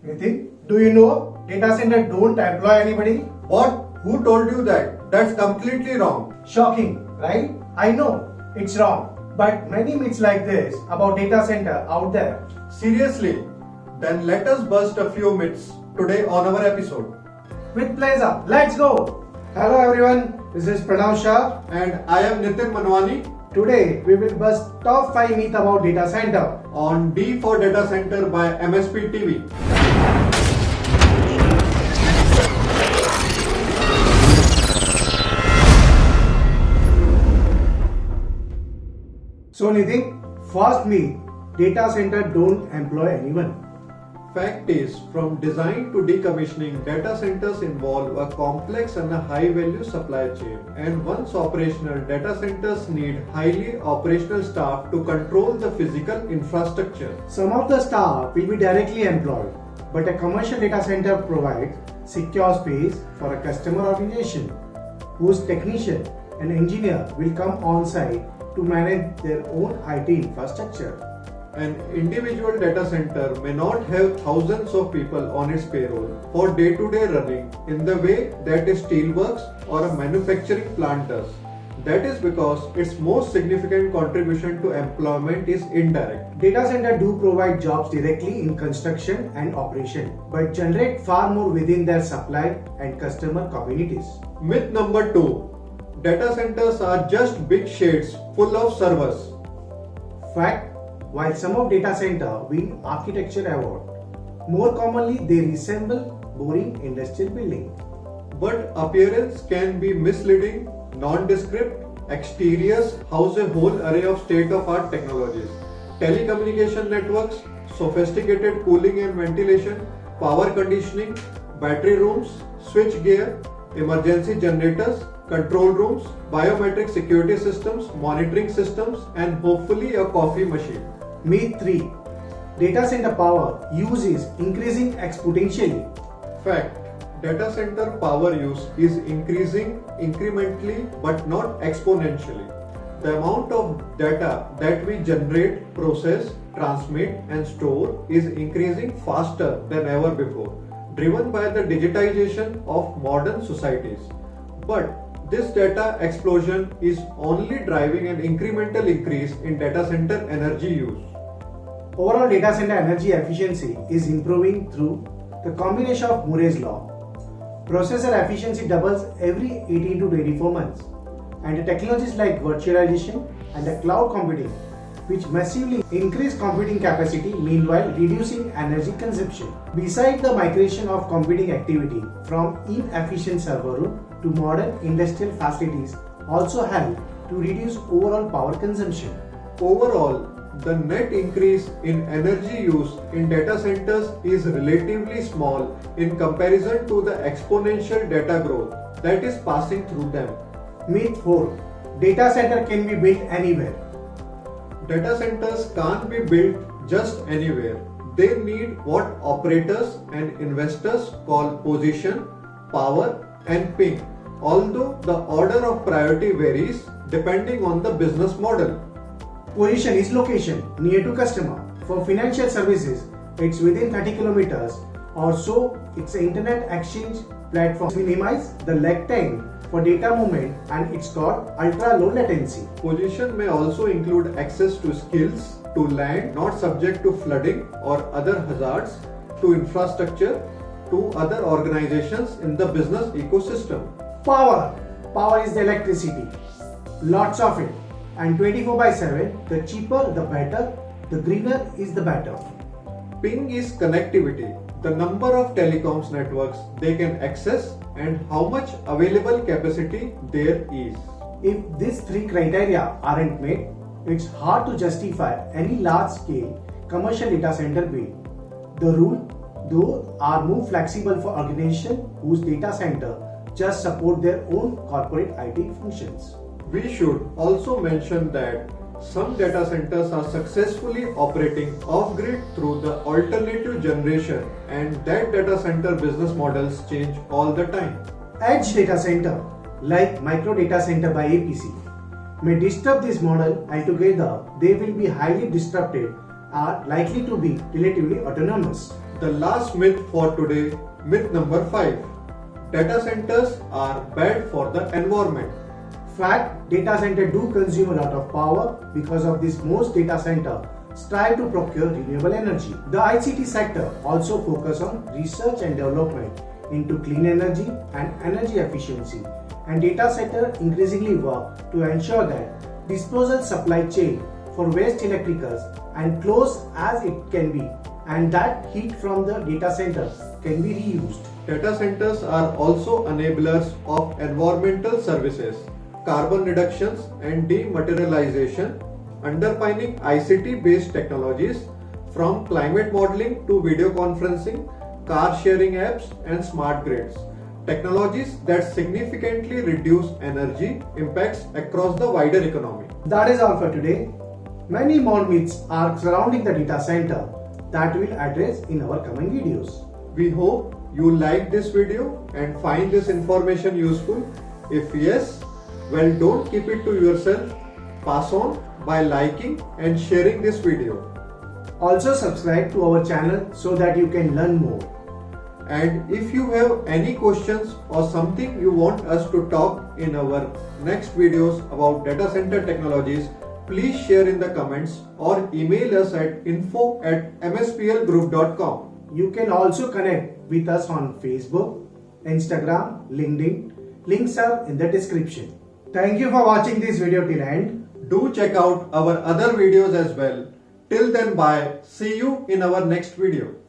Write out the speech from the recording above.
Nitin, do you know data center don't employ anybody? What? Who told you that? That's completely wrong. Shocking, right? I know it's wrong, but many myths like this about data center out there. Seriously? Then let us bust a few myths today on our episode. With pleasure, let's go. Hello everyone, this is Pranav Shah. And I am Nitin Manwani Today we will bust top 5 myths about data center. on D for Data Center by MSP TV. So Nitin, first myth, data center don't employ anyone. Fact is, from design to decommissioning, data centers involve a complex and a high-value supply chain. And once operational, data centers need highly operational staff to control the physical infrastructure. Some of the staff will be directly employed, but a commercial data center provides secure space for a customer organization whose technician and engineer will come on site to manage their own IT infrastructure. An individual data center may not have thousands of people on its payroll for day-to-day running in the way that a steelworks or a manufacturing plant does. That is because its most significant contribution to employment is indirect. Data center do provide jobs directly in construction and operation, but generate far more within their supply and customer communities. Myth number 2. Data centers are just big sheds full of servers. Fact, while some of data center win architecture award, more commonly they resemble boring industrial building. But appearance can be misleading, nondescript. Exteriors house a whole array of state-of-art technologies. Telecommunication networks, sophisticated cooling and ventilation, power conditioning, battery rooms, switch gear, emergency generators, control rooms, biometric security systems, monitoring systems, and hopefully a coffee machine. Myth 3. Data center power use is increasing exponentially. Fact. Data center power use is increasing incrementally but not exponentially. The amount of data that we generate, process, transmit, and store is increasing faster than ever before, driven by the digitization of modern societies. But this data explosion is only driving an incremental increase in data center energy use. Overall data center energy efficiency is improving through the combination of Moore's law. Processor efficiency doubles every 18 to 24 months, and the technologies like virtualization and the cloud computing, which massively increase computing capacity meanwhile reducing energy consumption. Besides, the migration of computing activity from inefficient server room to modern industrial facilities also help to reduce overall power consumption. Overall, the net increase in energy use in data centers is relatively small in comparison to the exponential data growth that is passing through them. Myth 4. Data center can be built anywhere. Data centers can't be built just anywhere. They need what operators and investors call position, power, and ping, although the order of priority varies depending on the business model. Position is location near to customer. For financial services, it's within 30 kilometers or so. It's an internet exchange platform. Minimize the lag time for data movement, and it's got ultra low latency. Position may also include access to skills, to land not subject to flooding or other hazards, to infrastructure, to other organizations in the business ecosystem. Power. Power is the electricity. Lots of it. And 24/7, the cheaper the better, the greener is the better. Ping is connectivity, the number of telecoms networks they can access and how much available capacity there is. If these 3 criteria aren't met, it's hard to justify any large-scale commercial data center build. The rule, though, are more flexible for organizations whose data center just support their own corporate IT functions. We should also mention that some data centers are successfully operating off-grid through the alternative generation, and that data center business models change all the time. Edge data center, like micro data center by APC, may disturb this model, and together they will be highly disruptive, are likely to be relatively autonomous. The last myth for today, myth number 5. Data centers are bad for the environment. Fact, data center do consume a lot of power. Because of this, most data center strive to procure renewable energy. The ICT sector also focus on research and development into clean energy and energy efficiency, and data center increasingly work to ensure that disposal supply chain for waste electricals and close as it can be, and that heat from the data centers can be reused. Data centers are also enablers of environmental services, carbon reductions and dematerialization, underpinning ICT-based technologies from climate modeling to video conferencing, car sharing apps and smart grids. Technologies that significantly reduce energy impacts across the wider economy. That is all for today. Many more myths are surrounding the data center that we'll address in our coming videos. We hope you like this video and find this information useful. If yes, well, don't keep it to yourself. Pass on by liking and sharing this video. Also subscribe to our channel so that you can learn more. And if you have any questions or something you want us to talk in our next videos about data center technologies, please share in the comments or email us at info@msplgroup.com. You can also connect with us on Facebook, Instagram, LinkedIn. Links are in the description. Thank you for watching this video till end. Do check out our other videos as well. Till then, bye. See you in our next video.